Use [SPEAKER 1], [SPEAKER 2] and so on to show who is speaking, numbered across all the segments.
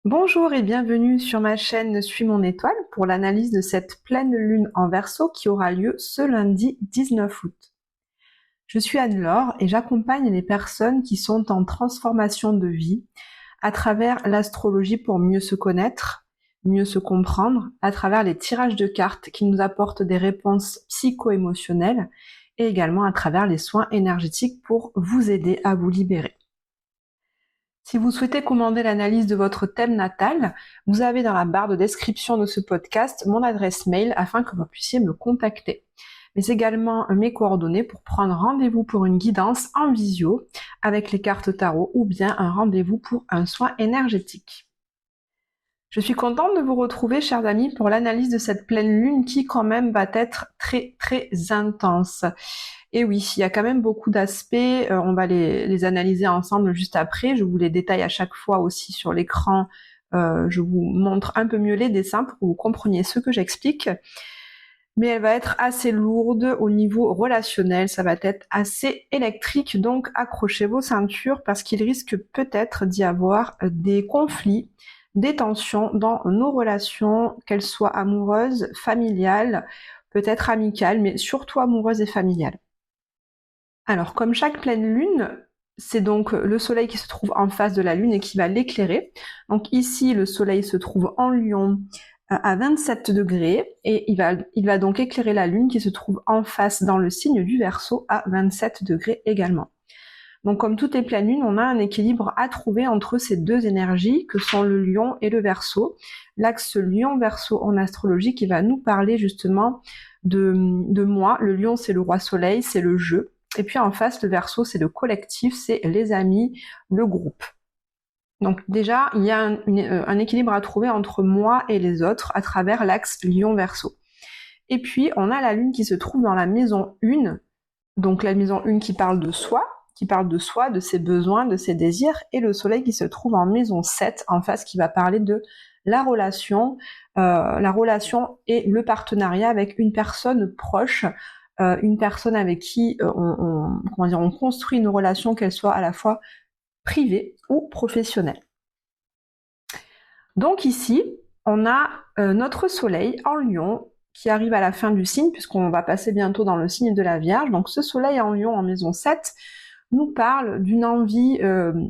[SPEAKER 1] Bonjour et bienvenue sur ma chaîne Suis mon étoile pour l'analyse de cette pleine lune en Verseau qui aura lieu ce lundi 19 août. Je suis Anne-Laure et j'accompagne les personnes qui sont en transformation de vie à travers l'astrologie pour mieux se connaître, mieux se comprendre, à travers les tirages de cartes qui nous apportent des réponses psycho-émotionnelles et également à travers les soins énergétiques pour vous aider à vous libérer. Si vous souhaitez commander l'analyse de votre thème natal, vous avez dans la barre de description de ce podcast mon adresse mail afin que vous puissiez me contacter. Mais également mes coordonnées pour prendre rendez-vous pour une guidance en visio avec les cartes tarot ou bien un rendez-vous pour un soin énergétique. Je suis contente de vous retrouver, chers amis, pour l'analyse de cette pleine lune qui quand même va être très très intense. Et oui, il y a quand même beaucoup d'aspects, on va les analyser ensemble juste après, je vous les détaille à chaque fois aussi sur l'écran, je vous montre un peu mieux les dessins pour que vous compreniez ce que j'explique. Mais elle va être assez lourde au niveau relationnel, ça va être assez électrique, donc accrochez vos ceintures parce qu'il risque peut-être d'y avoir des conflits, des tensions dans nos relations, qu'elles soient amoureuses, familiales, peut-être amicales, mais surtout amoureuses et familiales. Alors, comme chaque pleine lune, c'est donc le soleil qui se trouve en face de la lune et qui va l'éclairer. Donc ici, le soleil se trouve en Lion à 27 degrés et il va donc éclairer la lune qui se trouve en face dans le signe du Verseau à 27 degrés également. Donc comme toutes les pleines lunes, on a un équilibre à trouver entre ces deux énergies que sont le Lion et le Verseau. L'axe Lion-Verseau en astrologie qui va nous parler justement de moi. Le Lion, c'est le roi soleil, c'est le jeu. Et puis en face, le Verseau, c'est le collectif, c'est les amis, le groupe. Donc déjà, il y a un équilibre à trouver entre moi et les autres à travers l'axe Lion-Verseau. Et puis, on a la lune qui se trouve dans la maison 1, donc la maison 1 qui parle de soi, de ses besoins, de ses désirs, et le soleil qui se trouve en maison 7, en face, qui va parler de la relation et le partenariat avec une personne proche, une personne avec qui on construit une relation, qu'elle soit à la fois privée ou professionnelle. Donc ici, on a notre soleil en Lion qui arrive à la fin du signe, puisqu'on va passer bientôt dans le signe de la Vierge. Donc ce soleil en Lion en maison 7 nous parle d'une envie,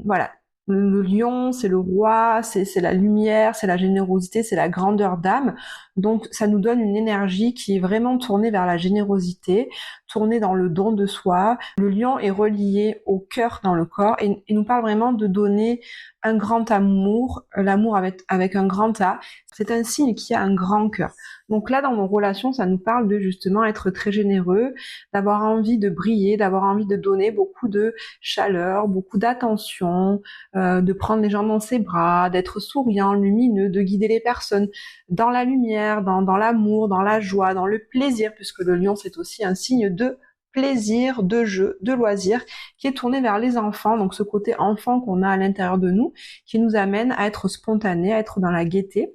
[SPEAKER 1] voilà. Le lion, c'est le roi, c'est la lumière, c'est la générosité, c'est la grandeur d'âme. Donc ça nous donne une énergie qui est vraiment tournée vers la générosité, tournée dans le don de soi. Le lion est relié au cœur dans le corps et nous parle vraiment de donner un grand amour, l'amour avec un grand A. C'est un signe qui a un grand cœur. Donc là, dans nos relations, ça nous parle de justement être très généreux, d'avoir envie de briller, d'avoir envie de donner beaucoup de chaleur, beaucoup d'attention, de prendre les gens dans ses bras, d'être souriant, lumineux, de guider les personnes dans la lumière, dans l'amour, dans la joie, dans le plaisir, puisque le lion, c'est aussi un signe de plaisir, de jeu, de loisir, qui est tourné vers les enfants, donc ce côté enfant qu'on a à l'intérieur de nous, qui nous amène à être spontané, à être dans la gaieté,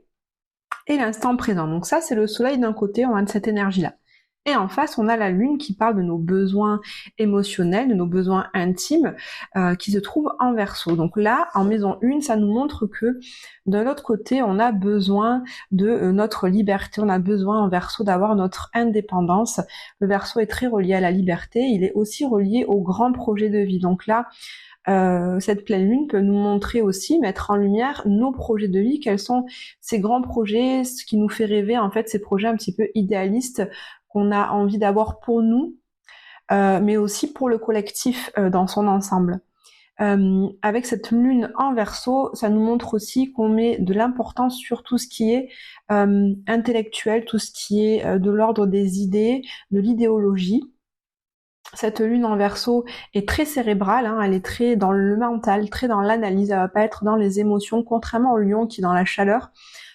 [SPEAKER 1] et l'instant présent. Donc ça, c'est le soleil d'un côté, on a de cette énergie-là. Et en face, on a la lune qui parle de nos besoins émotionnels, de nos besoins intimes, qui se trouvent en Verseau. Donc là, en maison 1, ça nous montre que de l'autre côté, on a besoin de notre liberté, on a besoin en Verseau d'avoir notre indépendance. Le Verseau est très relié à la liberté, il est aussi relié au grand projet de vie. Donc là, cette pleine lune peut nous montrer aussi, mettre en lumière nos projets de vie, quels sont ces grands projets, ce qui nous fait rêver, en fait, ces projets un petit peu idéalistes qu'on a envie d'avoir pour nous, mais aussi pour le collectif dans son ensemble. Avec cette lune en Verseau, ça nous montre aussi qu'on met de l'importance sur tout ce qui est intellectuel, tout ce qui est de l'ordre des idées, de l'idéologie. Cette lune en Verseau est très cérébrale, hein, elle est très dans le mental, très dans l'analyse, elle va pas être dans les émotions, contrairement au Lion qui est dans la chaleur.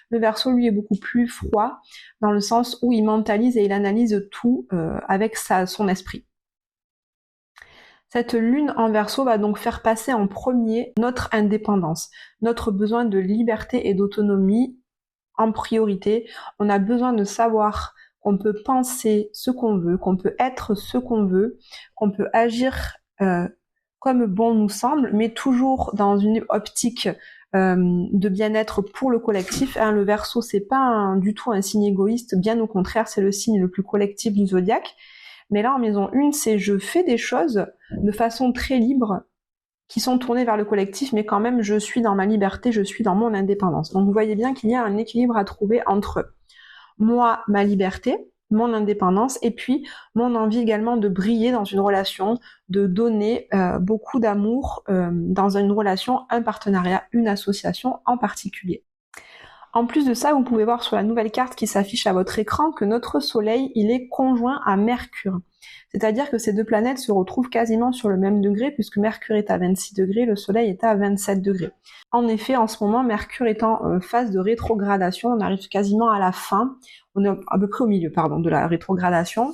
[SPEAKER 1] Le Verseau, lui, est beaucoup plus froid, dans le sens où il mentalise et il analyse tout avec son esprit. Cette lune en Verseau va donc faire passer en premier notre indépendance, notre besoin de liberté et d'autonomie en priorité. On a besoin de savoir qu'on peut penser ce qu'on veut, qu'on peut être ce qu'on veut, qu'on peut agir comme bon nous semble, mais toujours dans une optique de bien-être pour le collectif. Le Verseau, c'est pas du tout un signe égoïste, bien au contraire, c'est le signe le plus collectif du zodiaque. Mais là, en maison 1, c'est je fais des choses de façon très libre, qui sont tournées vers le collectif, mais quand même, je suis dans ma liberté, je suis dans mon indépendance. Donc, vous voyez bien qu'il y a un équilibre à trouver entre moi, ma liberté, mon indépendance, et puis mon envie également de briller dans une relation, de donner beaucoup d'amour dans une relation, un partenariat, une association en particulier. En plus de ça, vous pouvez voir sur la nouvelle carte qui s'affiche à votre écran que notre Soleil, il est conjoint à Mercure. C'est-à-dire que ces deux planètes se retrouvent quasiment sur le même degré, puisque Mercure est à 26 degrés, le Soleil est à 27 degrés. En effet, en ce moment, Mercure est en phase de rétrogradation, on arrive quasiment à la fin, on est à peu près au milieu, de la rétrogradation.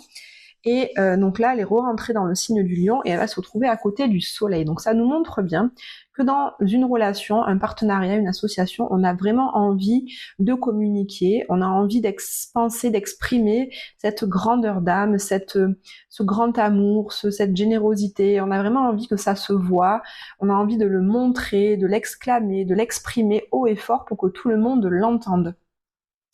[SPEAKER 1] Et donc là, elle est re-rentrée dans le signe du Lion et elle va se retrouver à côté du Soleil. Donc ça nous montre bien que dans une relation, un partenariat, une association, on a vraiment envie de communiquer, on a envie d'expanser, d'exprimer cette grandeur d'âme, ce grand amour, cette générosité. On a vraiment envie que ça se voit, on a envie de le montrer, de l'exclamer, de l'exprimer haut et fort pour que tout le monde l'entende.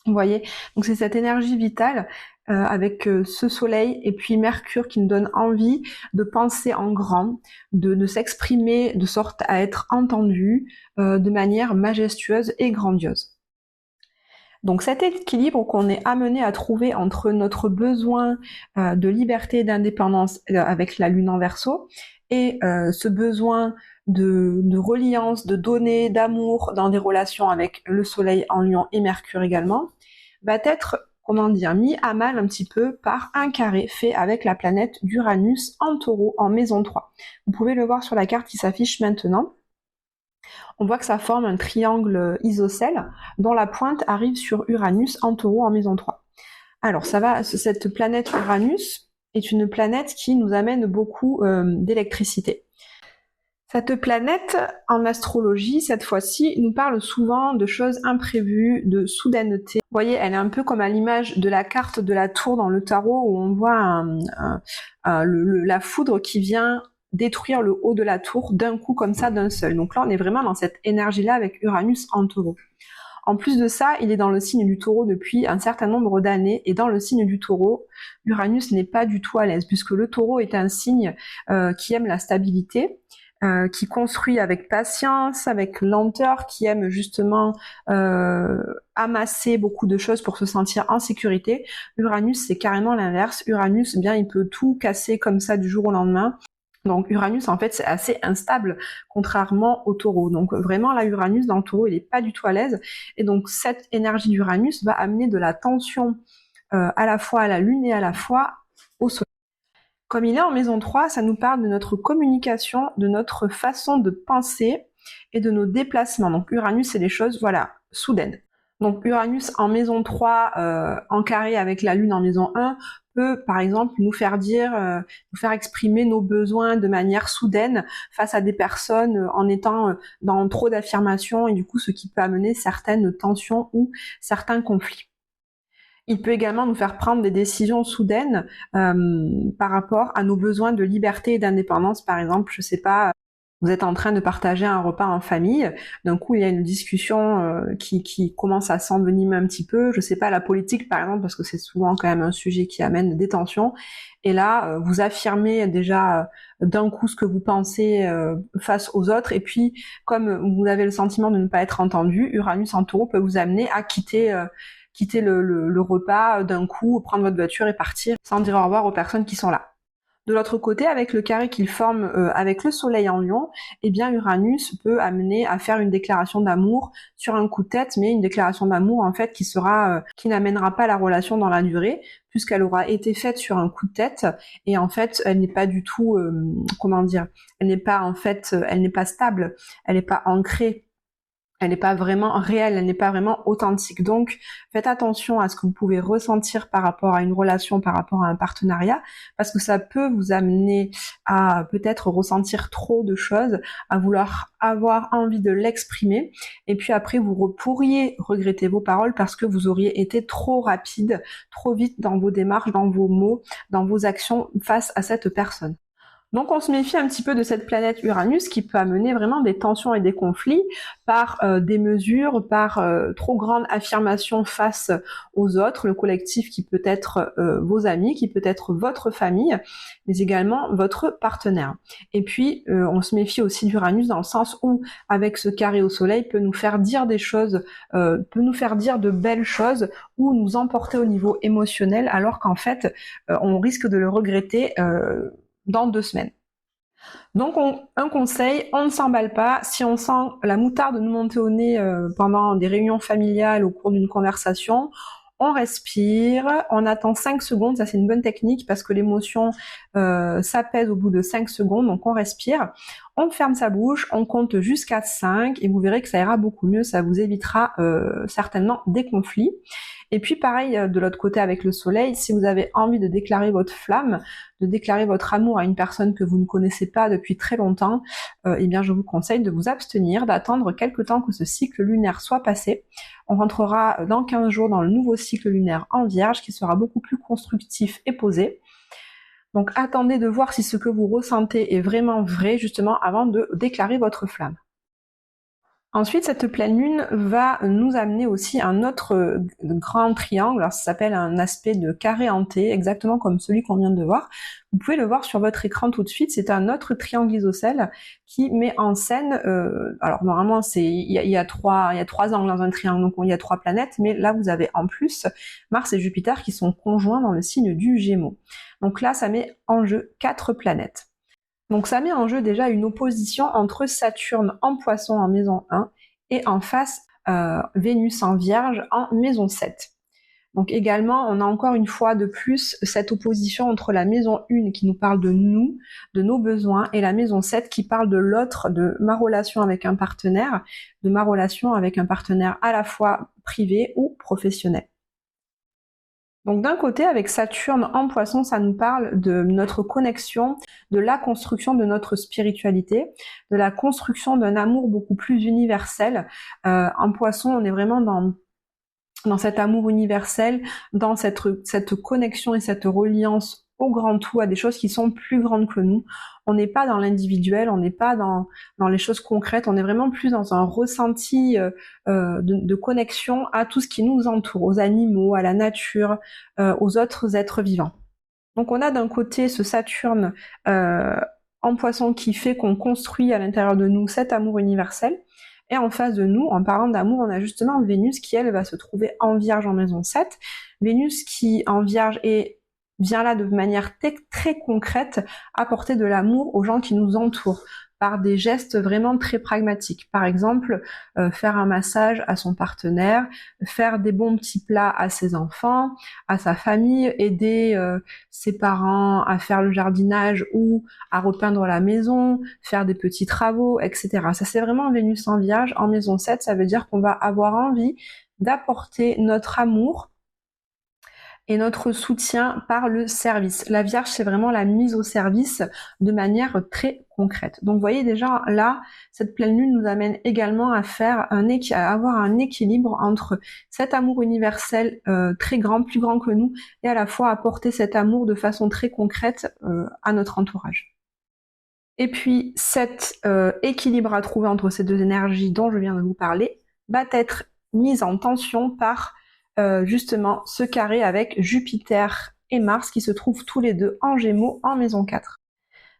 [SPEAKER 1] Vous voyez, donc c'est cette énergie vitale avec ce Soleil et puis Mercure qui nous donne envie de penser en grand, de s'exprimer de sorte à être entendu de manière majestueuse et grandiose. Donc cet équilibre qu'on est amené à trouver entre notre besoin de liberté et d'indépendance avec la Lune en Verseau et ce besoin de reliance, de donner, d'amour dans des relations avec le Soleil en Lion et Mercure également, va être, mis à mal un petit peu par un carré fait avec la planète d'Uranus en Taureau en maison 3. Vous pouvez le voir sur la carte qui s'affiche maintenant. On voit que ça forme un triangle isocèle dont la pointe arrive sur Uranus en Taureau en maison 3. Alors cette planète Uranus est une planète qui nous amène beaucoup d'électricité. Cette planète, en astrologie, cette fois-ci, nous parle souvent de choses imprévues, de soudaineté. Vous voyez, elle est un peu comme à l'image de la carte de la tour dans le tarot, où on voit la foudre qui vient détruire le haut de la tour d'un coup comme ça, d'un seul. Donc là, on est vraiment dans cette énergie-là avec Uranus en Taureau. En plus de ça, il est dans le signe du Taureau depuis un certain nombre d'années, et dans le signe du Taureau, Uranus n'est pas du tout à l'aise, puisque le Taureau est un signe qui aime la stabilité, qui construit avec patience, avec lenteur, qui aime justement amasser beaucoup de choses pour se sentir en sécurité. Uranus, c'est carrément l'inverse. Uranus, il peut tout casser comme ça du jour au lendemain. Donc Uranus, en fait, c'est assez instable, contrairement au Taureau. Donc vraiment, là, Uranus, dans le Taureau, il n'est pas du tout à l'aise. Et donc cette énergie d'Uranus va amener de la tension à la fois à la Lune et à la fois au Soleil. Comme il est en maison 3, ça nous parle de notre communication, de notre façon de penser et de nos déplacements. Donc Uranus, c'est des choses, soudaines. Donc Uranus en maison 3, en carré avec la Lune en maison 1, peut par exemple nous faire exprimer nos besoins de manière soudaine face à des personnes en étant dans trop d'affirmations et du coup ce qui peut amener certaines tensions ou certains conflits. Il peut également nous faire prendre des décisions soudaines par rapport à nos besoins de liberté et d'indépendance. Par exemple, je sais pas, vous êtes en train de partager un repas en famille, d'un coup il y a une discussion qui commence à s'envenimer un petit peu, je sais pas, la politique par exemple, parce que c'est souvent quand même un sujet qui amène des tensions, et là vous affirmez déjà d'un coup ce que vous pensez face aux autres, et puis comme vous avez le sentiment de ne pas être entendu, Uranus en Taureau peut vous amener à quitter le repas d'un coup, prendre votre voiture et partir sans dire au revoir aux personnes qui sont là. De l'autre côté, avec le carré qu'il forme avec le Soleil en Lion, Uranus peut amener à faire une déclaration d'amour sur un coup de tête, mais une déclaration d'amour en fait qui n'amènera pas la relation dans la durée, puisqu'elle aura été faite sur un coup de tête et en fait elle n'est pas du tout, elle n'est pas stable, elle n'est pas ancrée. Elle n'est pas vraiment réelle, elle n'est pas vraiment authentique. Donc, faites attention à ce que vous pouvez ressentir par rapport à une relation, par rapport à un partenariat, parce que ça peut vous amener à peut-être ressentir trop de choses, à vouloir avoir envie de l'exprimer, et puis après, vous pourriez regretter vos paroles parce que vous auriez été trop rapide, trop vite dans vos démarches, dans vos mots, dans vos actions face à cette personne. Donc on se méfie un petit peu de cette planète Uranus qui peut amener vraiment des tensions et des conflits par des mesures, par trop grande affirmation face aux autres, le collectif qui peut être vos amis, qui peut être votre famille, mais également votre partenaire. Et puis on se méfie aussi d'Uranus dans le sens où avec ce carré au soleil peut nous faire dire des choses, peut nous faire dire de belles choses ou nous emporter au niveau émotionnel alors qu'en fait on risque de le regretter dans 2 semaines. Donc un conseil, on ne s'emballe pas. Si on sent la moutarde nous monter au nez pendant des réunions familiales au cours d'une conversation, on respire, on attend 5 secondes, ça c'est une bonne technique parce que l'émotion s'apaise au bout de 5 secondes, donc on respire, on ferme sa bouche, on compte jusqu'à 5 et vous verrez que ça ira beaucoup mieux, ça vous évitera certainement des conflits. Et puis pareil de l'autre côté avec le soleil, si vous avez envie de déclarer votre flamme, de déclarer votre amour à une personne que vous ne connaissez pas depuis très longtemps, eh bien je vous conseille de vous abstenir, d'attendre quelque temps que ce cycle lunaire soit passé. On rentrera dans 15 jours dans le nouveau cycle lunaire en Vierge qui sera beaucoup plus constructif et posé. Donc attendez de voir si ce que vous ressentez est vraiment vrai justement avant de déclarer votre flamme. Ensuite, cette pleine lune va nous amener aussi un autre grand triangle, alors ça s'appelle un aspect de carré hanté, exactement comme celui qu'on vient de voir. Vous pouvez le voir sur votre écran tout de suite, c'est un autre triangle isocèle qui met en scène, alors normalement il y a trois angles dans un triangle, donc il y a 3 planètes, mais là vous avez en plus Mars et Jupiter qui sont conjoints dans le signe du Gémeaux. Donc là ça met en jeu 4 planètes. Donc ça met en jeu déjà une opposition entre Saturne en Poisson en maison 1 et en face Vénus en Vierge en maison 7. Donc également, on a encore une fois de plus cette opposition entre la maison 1 qui nous parle de nous, de nos besoins, et la maison 7 qui parle de l'autre, de ma relation avec un partenaire, de ma relation avec un partenaire à la fois privé ou professionnel. Donc d'un côté, avec Saturne en Poisson, ça nous parle de notre connexion, de la construction de notre spiritualité, de la construction d'un amour beaucoup plus universel. En Poisson, on est vraiment dans cet amour universel, dans cette connexion et cette reliance au grand tout, à des choses qui sont plus grandes que nous. On n'est pas dans l'individuel, on n'est pas dans les choses concrètes, on est vraiment plus dans un ressenti de connexion à tout ce qui nous entoure, aux animaux, à la nature, aux autres êtres vivants. Donc on a d'un côté ce Saturne en Poisson qui fait qu'on construit à l'intérieur de nous cet amour universel, et en face de nous, en parlant d'amour, on a justement Vénus qui, elle, va se trouver en Vierge en maison 7. Vénus qui, en Vierge, vient là de manière très concrète apporter de l'amour aux gens qui nous entourent par des gestes vraiment très pragmatiques. Par exemple, faire un massage à son partenaire, faire des bons petits plats à ses enfants, à sa famille, aider ses parents à faire le jardinage ou à repeindre la maison, faire des petits travaux, etc. Ça c'est vraiment Vénus en Vierge. En maison 7, ça veut dire qu'on va avoir envie d'apporter notre amour et notre soutien par le service. La Vierge, c'est vraiment la mise au service de manière très concrète. Donc vous voyez déjà là, cette pleine lune nous amène également à avoir un équilibre entre cet amour universel très grand, plus grand que nous, et à la fois apporter cet amour de façon très concrète à notre entourage. Et puis cet équilibre à trouver entre ces deux énergies dont je viens de vous parler va être mise en tension par justement ce carré avec Jupiter et Mars qui se trouvent tous les deux en Gémeaux en maison 4.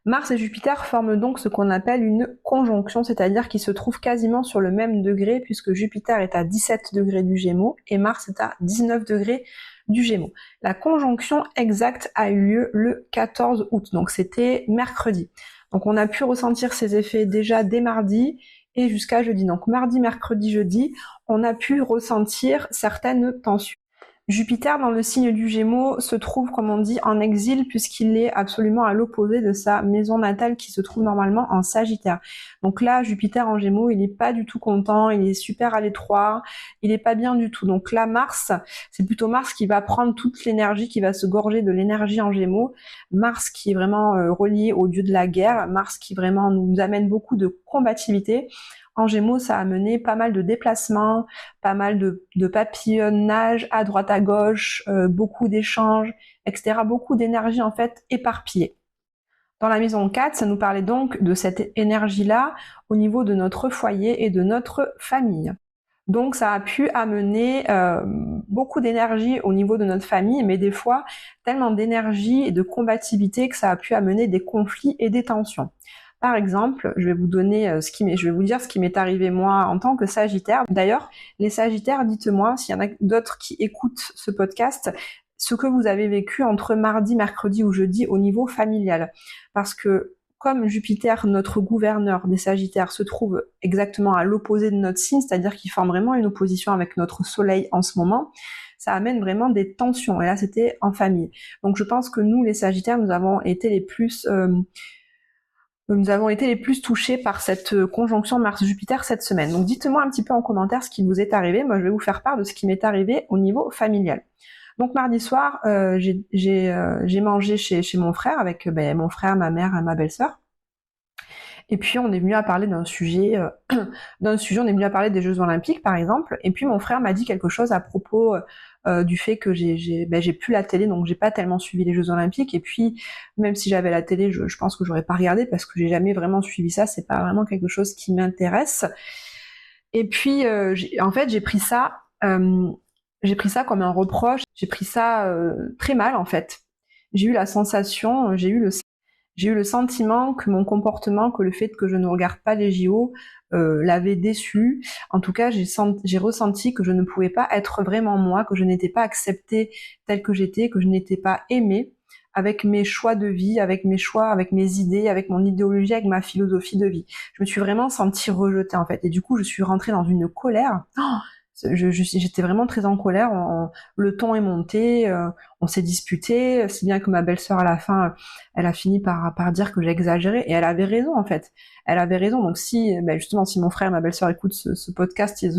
[SPEAKER 1] Mars et Jupiter forment donc ce qu'on appelle une conjonction, c'est-à-dire qu'ils se trouvent quasiment sur le même degré puisque Jupiter est à 17 degrés du Gémeaux et Mars est à 19 degrés du Gémeaux. La conjonction exacte a eu lieu le 14 août, donc c'était mercredi. Donc on a pu ressentir ces effets déjà dès mardi et jusqu'à jeudi. Donc mardi, mercredi, jeudi, on a pu ressentir certaines tensions. Jupiter dans le signe du Gémeaux se trouve, comme on dit, en exil puisqu'il est absolument à l'opposé de sa maison natale qui se trouve normalement en Sagittaire. Donc là, Jupiter en Gémeaux, il n'est pas du tout content, il est super à l'étroit, il n'est pas bien du tout. Donc là, Mars, c'est plutôt Mars qui va prendre toute l'énergie, qui va se gorger de l'énergie en Gémeaux. Mars qui est vraiment relié au dieu de la guerre, Mars qui vraiment nous amène beaucoup de combativité. En Gémeaux, ça a mené pas mal de déplacements, pas mal de papillonnage à droite à gauche, beaucoup d'échanges, etc. Beaucoup d'énergie en fait éparpillée. Dans la maison 4, ça nous parlait donc de cette énergie-là au niveau de notre foyer et de notre famille. Donc ça a pu amener beaucoup d'énergie au niveau de notre famille, mais des fois tellement d'énergie et de combativité que ça a pu amener des conflits et des tensions. Par exemple, je vais vous dire ce qui m'est arrivé moi en tant que Sagittaire. D'ailleurs, les Sagittaires, dites-moi s'il y en a d'autres qui écoutent ce podcast, ce que vous avez vécu entre mardi, mercredi ou jeudi au niveau familial. Parce que comme Jupiter, notre gouverneur des Sagittaires, se trouve exactement à l'opposé de notre signe, c'est-à-dire qu'il forme vraiment une opposition avec notre Soleil en ce moment, ça amène vraiment des tensions. Et là, c'était en famille. Donc, je pense que nous, les Sagittaires, nous avons été les plus touchés par cette conjonction Mars-Jupiter cette semaine. Donc, dites-moi un petit peu en commentaire ce qui vous est arrivé. Moi, je vais vous faire part de ce qui m'est arrivé au niveau familial. Donc mardi soir, j'ai mangé chez mon frère avec mon frère, ma mère et ma belle-sœur. Et puis on est venu à parler d'un sujet, on est venu à parler des Jeux Olympiques par exemple. Et puis mon frère m'a dit quelque chose à propos du fait que j'ai plus la télé, donc j'ai pas tellement suivi les Jeux Olympiques. Et puis même si j'avais la télé, je pense que j'aurais pas regardé parce que j'ai jamais vraiment suivi ça. C'est pas vraiment quelque chose qui m'intéresse. Et puis j'ai pris ça. J'ai pris ça comme un reproche, j'ai pris ça très mal en fait. J'ai eu la sensation, j'ai eu le sentiment que mon comportement, que le fait que je ne regarde pas les JO l'avait déçu. En tout cas, j'ai ressenti que je ne pouvais pas être vraiment moi, que je n'étais pas acceptée telle que j'étais, que je n'étais pas aimée avec mes choix de vie, avec mes choix, avec mes idées, avec mon idéologie, avec ma philosophie de vie. Je me suis vraiment sentie rejetée en fait. Et du coup, je suis rentrée dans une colère. J'étais vraiment très en colère. Le ton est monté, on s'est disputé, si bien que ma belle-sœur à la fin, elle a fini par dire que j'exagérais, et elle avait raison en fait. Elle avait raison. Donc justement, si mon frère et ma belle-sœur écoutent ce podcast, ils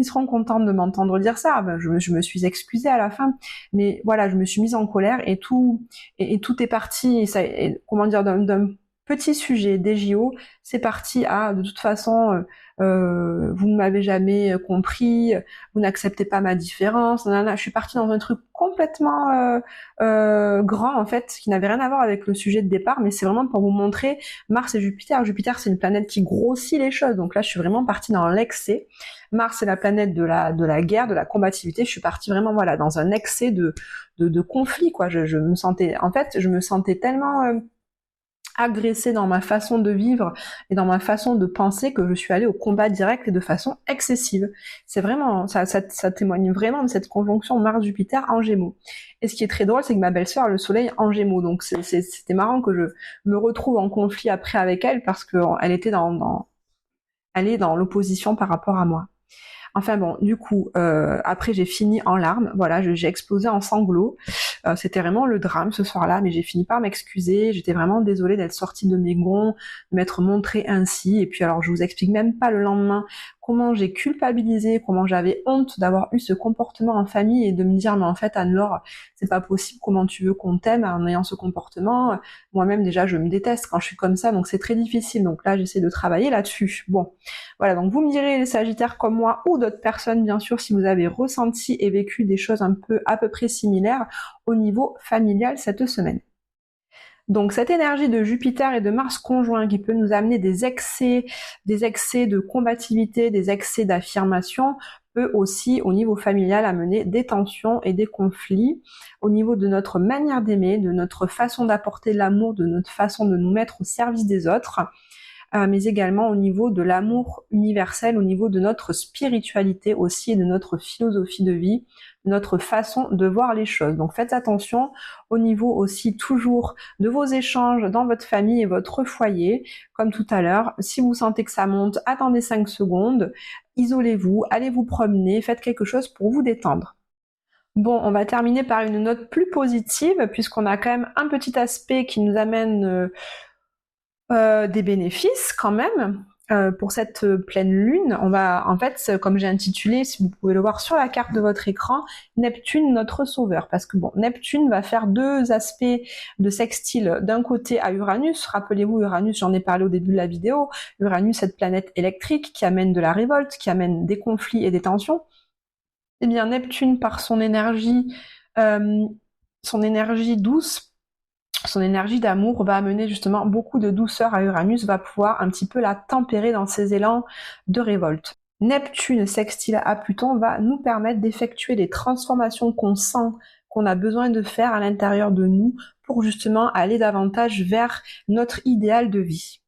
[SPEAKER 1] seront contents de m'entendre dire ça. Je me suis excusée à la fin, mais voilà, je me suis mise en colère et tout est parti. D'un petit sujet des JO, c'est parti à de toute façon. Vous ne m'avez jamais compris, vous n'acceptez pas ma différence, nanana. Je suis partie dans un truc complètement grand en fait, qui n'avait rien à voir avec le sujet de départ, mais c'est vraiment pour vous montrer Mars et Jupiter. Jupiter, c'est une planète qui grossit les choses, donc là je suis vraiment partie dans l'excès. Mars, c'est la planète de la guerre, de la combativité. Je suis partie vraiment dans un excès de conflit quoi. Je me sentais tellement agressée dans ma façon de vivre et dans ma façon de penser que je suis allée au combat direct et de façon excessive. C'est vraiment, ça témoigne vraiment de cette conjonction Mars-Jupiter en Gémeaux. Et ce qui est très drôle, c'est que ma belle-sœur a le soleil en Gémeaux, donc c'était marrant que je me retrouve en conflit après avec elle parce que elle était elle est dans l'opposition par rapport à moi. Enfin bon, du coup, après j'ai fini en larmes, voilà, j'ai explosé en sanglots. C'était vraiment le drame ce soir-là, mais j'ai fini par m'excuser. J'étais vraiment désolée d'être sortie de mes gonds, de m'être montrée ainsi. Et puis alors, je vous explique même pas le lendemain comment j'ai culpabilisé, comment j'avais honte d'avoir eu ce comportement en famille et de me dire mais en fait Anne-Laure, c'est pas possible, comment tu veux qu'on t'aime en ayant ce comportement? Moi-même déjà je me déteste quand je suis comme ça, donc c'est très difficile. Donc là j'essaie de travailler là-dessus. Bon, voilà, donc vous me direz les Sagittaires comme moi ou d'autres personnes bien sûr si vous avez ressenti et vécu des choses à peu près similaires au niveau familial cette semaine. Donc cette énergie de Jupiter et de Mars conjoint qui peut nous amener des excès de combativité, des excès d'affirmation, peut aussi au niveau familial amener des tensions et des conflits au niveau de notre manière d'aimer, de notre façon d'apporter l'amour, de notre façon de nous mettre au service des autres, mais également au niveau de l'amour universel, au niveau de notre spiritualité aussi et de notre philosophie de vie, notre façon de voir les choses. Donc faites attention au niveau aussi toujours de vos échanges dans votre famille et votre foyer. Comme tout à l'heure, si vous sentez que ça monte, attendez 5 secondes, isolez-vous, allez vous promener, faites quelque chose pour vous détendre. Bon, on va terminer par une note plus positive puisqu'on a quand même un petit aspect qui nous amène des bénéfices quand même. Pour cette pleine lune, on va, en fait, comme j'ai intitulé, si vous pouvez le voir sur la carte de votre écran, Neptune, notre sauveur. Parce que bon, Neptune va faire deux aspects de sextile. D'un côté à Uranus, rappelez-vous Uranus, j'en ai parlé au début de la vidéo, Uranus, cette planète électrique qui amène de la révolte, qui amène des conflits et des tensions. Eh bien, Neptune, par son énergie douce, son énergie d'amour va amener justement beaucoup de douceur à Uranus, va pouvoir un petit peu la tempérer dans ses élans de révolte. Neptune sextile à Pluton va nous permettre d'effectuer les transformations qu'on sent qu'on a besoin de faire à l'intérieur de nous pour justement aller davantage vers notre idéal de vie.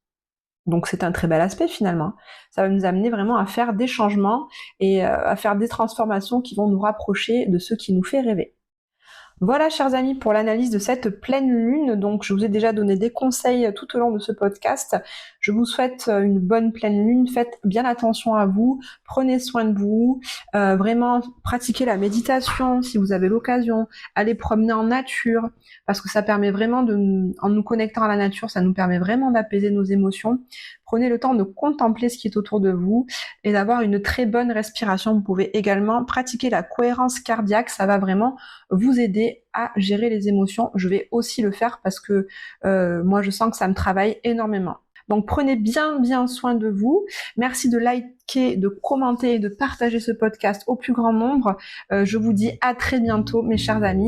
[SPEAKER 1] Donc c'est un très bel aspect finalement. Ça va nous amener vraiment à faire des changements et à faire des transformations qui vont nous rapprocher de ce qui nous fait rêver. Voilà, chers amis, pour l'analyse de cette pleine lune. Donc, je vous ai déjà donné des conseils tout au long de ce podcast. Je vous souhaite une bonne pleine lune. Faites bien attention à vous. Prenez soin de vous. Vraiment, pratiquez la méditation si vous avez l'occasion. Allez promener en nature parce que ça permet vraiment en nous connectant à la nature, ça nous permet vraiment d'apaiser nos émotions. Prenez le temps de contempler ce qui est autour de vous et d'avoir une très bonne respiration. Vous pouvez également pratiquer la cohérence cardiaque. Ça va vraiment vous aider à gérer les émotions. Je vais aussi le faire parce que moi je sens que ça me travaille énormément. Donc prenez bien soin de vous. Merci de liker, de commenter et de partager ce podcast au plus grand nombre. Je vous dis à très bientôt mes chers amis.